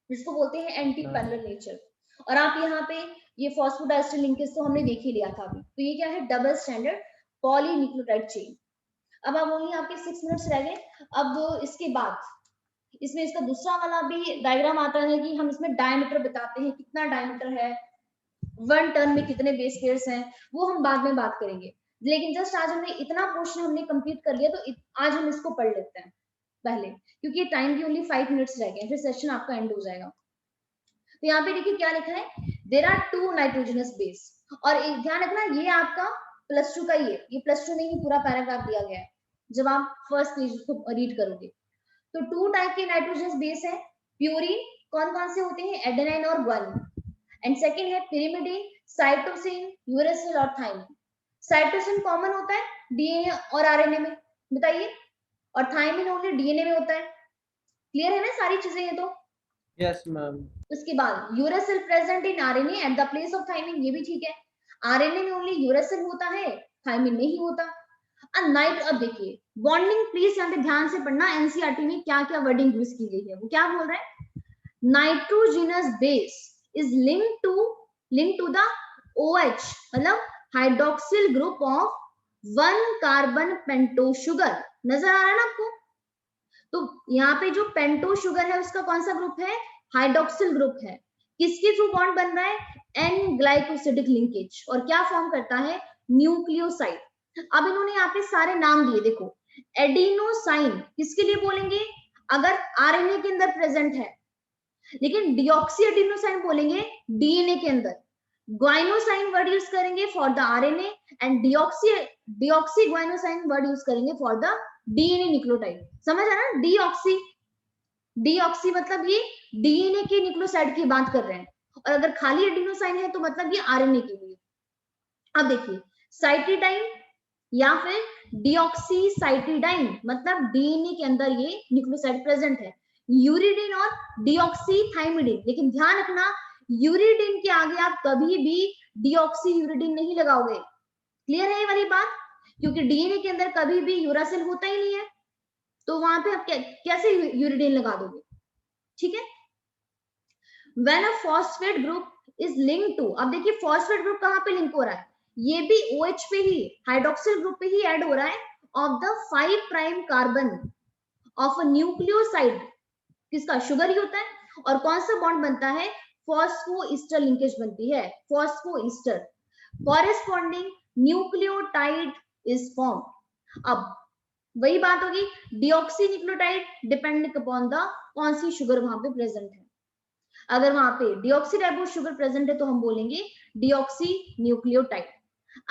जिसको बोलते हैं एंटी पैरेलल नेचर। और आप यहाँ पे ये फॉस्फोडाइएस्टर लिंकेज तो हमने देख ही लिया था अभी, तो ये क्या है, डबल स्टैंडर्ड पॉलीन्यूक्लियोटाइड चेन। अब ओनली आपके 6 मिनट्स रह गए। अब इसके बाद इसमें इसका दूसरा वाला भी डायग्राम आता है कि हम इसमें डायमीटर बताते हैं, कितना डायमीटर है, 1 टर्न में कितने बेस पेयर्स हैं, वो हम बाद में बात करेंगे। लेकिन जस्ट आज हमने इतना पोर्शन हमने कंप्लीट कर लिया, तो आज हम इसको पढ़ लेते हैं पहले, क्योंकि टाइम भी ओनली 5 मिनट्स रह गए, फिर सेशन आपका एंड हो जाएगा। तो यहाँ पे देखिए क्या लिखा है, देयर आर 2 नाइट्रोजनस बेस। और एक ध्यान रखना, ये आपका +2 का ही है, ये +2 नहीं, पूरा पैराग्राफ दिया गया है जब आप फर्स्ट पेज को रीड करोगे। तो 2 टाइप के नाइट्रोजनस बेस है, प्यूरिन, कौन कौन से होते हैं, एडेनाइन और ग्वानिन, एंड सेकंड है pyrimidine, साइटोसिन, यूरेसिल और थाइमिन। साइटोसिन कॉमन होता है डीएनए और आरएनए में, बताइए, और थाइमिन ओनली डीएनए में होता है। क्लियर है ना सारी चीजें ये तो? Yes ma'am. उसके बाद uracil present in RNA at the place of thymine, ये भी ठीक है। आरएनए में ओनली यूरेसिल होता है, थाइमिन नहीं होता। अब देखिए बॉन्डिंग, प्लीज यहाँ पे ध्यान से पढ़ना, एनसीईआरटी में क्या क्या वर्डिंग यूज की गई है, वो क्या बोल रहे हैं, nitrogenous base is linked to the OH, मतलब hydroxyl group of 1 carbon pentose sugar. नजर आ रहा है ना आपको? तो यहाँ पे जो पेंटो शुगर है उसका कौन सा ग्रुप है, हाइड्रोक्सिल ग्रुप है। किसके थ्रू बॉन्ड बन रहा है, एन ग्लाइकोसिडिक लिंकेज, और क्या फॉर्म करता है, न्यूक्लियोसाइड। अब इन्होंने यहाँ पे सारे नाम दिए, देखो एडिनोसाइन किसके लिए बोलेंगे, अगर आरएनए के अंदर प्रेजेंट है, लेकिन डिऑक्सी एडिनोसाइन बोलेंगे डीएनए के अंदर, ग्वाइनोसाइन वर्ड यूज करेंगे for the RNA and deoxy guanosine word use करेंगे फॉर द डीएनए न्यूक्लियोटाइड। समझ आ रहा है? डीऑक्सी मतलब ये डीएनए के न्यूक्लियोसाइड की बात कर रहे हैं, और अगर खाली एडिनोसाइन है तो मतलब ये आरएनए के लिए। अब देखिए साइटिडाइन या फिर डिऑक्सीसाइटिडाइन मतलब डीएनए के अंदर ये न्यूक्लियोसाइड प्रेजेंट है। यूरिडिन और डिऑक्सीथाइमिडिन, लेकिन ध्यान रखना यूरिडिन के आगे आप कभी भी डिऑक्सी यूरिडिन नहीं लगाओगे। क्लियर है ये वाली बात? क्योंकि डीएनए के अंदर कभी भी यूरासिल होता ही नहीं है, तो वहां पे आप कैसे यूरिडिन लगा दोगे? ठीक है। When a phosphate group is linked to, अब देखिए फॉस्फेट ग्रुप कहां पे लिंक हो रहा है? ये भी OH पे ही, हाइड्रोक्सिल ग्रुप पे ही ऐड हो रहा है, of the 5 prime carbon of a nucleoside. किसका? शुगर ही होता है। और कौन सा बॉन्ड बनता है? फॉस्फोईस्टर लिंकेज बनती है, phosphoester. Corresponding nucleotide is form. अब वही बात होगी, deoxy nucleotide depend upon the कौन सी शुगर वहां पे प्रेजेंट है। अगर वहां पे डिऑक्सीराइबोस शुगर प्रेजेंट है तो हम बोलेंगे डिऑक्सी न्यूक्लियोटाइड।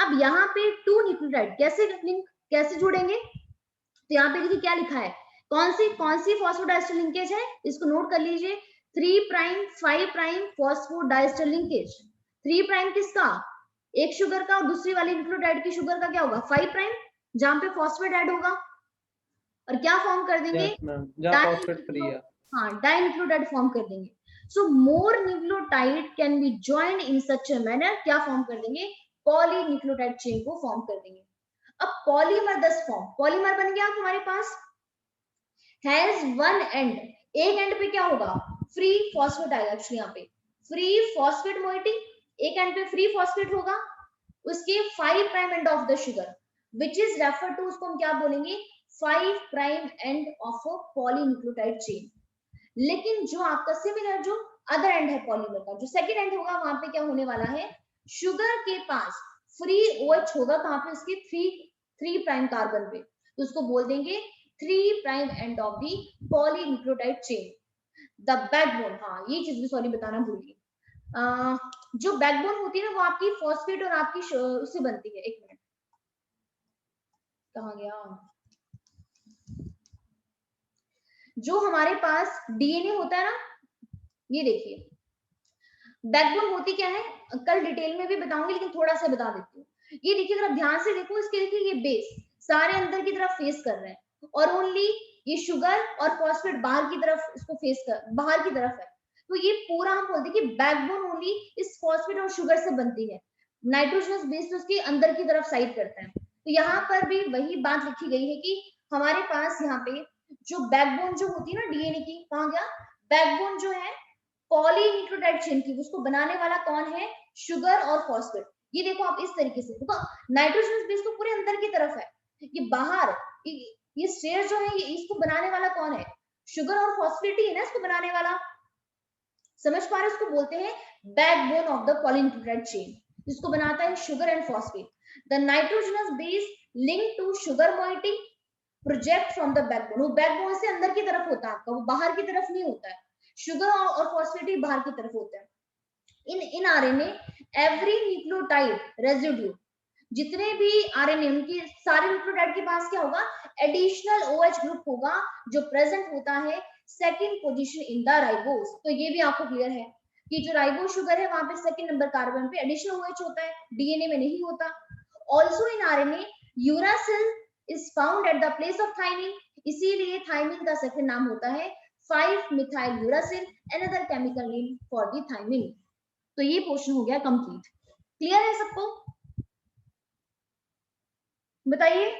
अब यहाँ पे 2 न्यूक्लियोटाइड कैसे जुड़ेंगे? तो यहाँ पे देखिए क्या लिखा है, कौन सी फॉस्फोडाइस्टर लिंकेज है, इसको नोट कर लीजिए। 3 prime 5 prime phosphodiester linkage. 3 prime किसका? एक शुगर का, और दूसरी वाली न्यूक्लियोटाइड की शुगर का क्या होगा? 5 प्राइम, जहां पे फॉस्फेट ऐड होगा, और क्या फॉर्म कर देंगे? यस मैम, जहाँ फॉस्फेट फ्री है। हाँ, डाइन्यूक्लियोटाइड फॉर्म कर देंगे। So more nucleotide can be joined in such a manner, क्या फॉर्म कर देंगे? पॉलीन्यूक्लियोटाइड चेन को फॉर्म कर देंगे। अब पॉलीमर 10 फॉर्म, पॉलीमर बन गया हमारे पास, हैज वन एंड, एक एंड पे क्या होगा? फ्री फॉस्फेट आएगा। एक्चुअली यहाँ पे फ्री फॉस्फेट मोइटी, एक एंड पे फ्री फॉस्फेट होगा, उसके 5 prime end of the sugar which is refer to, उसको हम क्या बोलेंगे? 5 prime end of a polynucleotide chain. लेकिन जो आपका सिमिलर जो अदर एंड है पॉलीमर का, जो सेकंड एंड होगा, वहां पे क्या होने वाला है? शुगर के पास फ्री OH होगा, कहां पे? उसके 3 प्राइम कार्बन पे, तो उसको बोल देंगे 3 prime end of the polynucleotide chain. The backbone, हाँ ये चीज भी सॉरी बताना भूल गई, जो बैकबोन होती है ना वो आपकी फॉस्फेट और आपकी उससे बनती है। एक मिनट, कहाँ गया? जो हमारे पास डीएनए होता है ना, ये देखिए बैकबोन होती क्या है, कल डिटेल में भी बताऊंगी, लेकिन थोड़ा सा बता देती हूँ। ये देखिए जरा ध्यान से देखो, इसके देखिए ये बेस सारे अंदर की तरफ फेस कर रहे हैं, और ओनली ये शुगर और फॉस्फेट बाहर की तरफ इसको बाहर की तरफ है। तो ये पूरा हम बोलते हैं कि बैकबोन ओनली इस फॉस्फेट और शुगर से बनती है, नाइट्रोजनस बेस तो उसकी अंदर की तरफ साइड करता है। तो यहाँ पर भी वही बात लिखी गई है कि हमारे पास यहाँ पे जो बैकबोन जो होती है ना डीएनए की, कहाँ गया? बैकबोन जो है पॉलीन्यूक्लियोटाइड चेन की, उसको बनाने वाला कौन है? शुगर और फॉस्फेट। ये देखो आप इस तरीके से देखो, नाइट्रोजन बेस तो पूरे अंदर की तरफ है, ये बाहर ये स्टेयर जो है, ये इसको बनाने वाला कौन है? शुगर और फॉस्फेट ही है ना इसको बनाने वाला। समझ पा रहे? इसको बोलते हैं backbone of the polynucleotide chain, जिसको बनाता है sugar and phosphate. The nitrogenous base link to sugar moiety project from the backbone, वो बैकबोन से अंदर की तरफ होता है आपका, वो बाहर की तरफ नहीं होता है। शुगर और फॉस्फेट ही बाहर की तरफ होता है। In RNA every nucleotide residue, जितने भी आरएनए उनकी सारे न्यूक्लियोटाइड के पास क्या होगा? एडिशनल OH ग्रुप होगा, जो प्रेजेंट होता है second position in the ribose. तो ये भी आपको क्लियर है कि जो राइबोस शुगर है वहां पे सेकंड नंबर कार्बन पे एडिशनल OH होता है, डीएनए में नहीं होता। Also in RNA uracil is found at the place of thymine, इसीलिए थाइमिन का सेकंड नाम होता है 5 methyl uracil, another chemical name for the thymine. तो ये पोर्शन हो गया कंप्लीट। क्लियर है सबको? बताइए।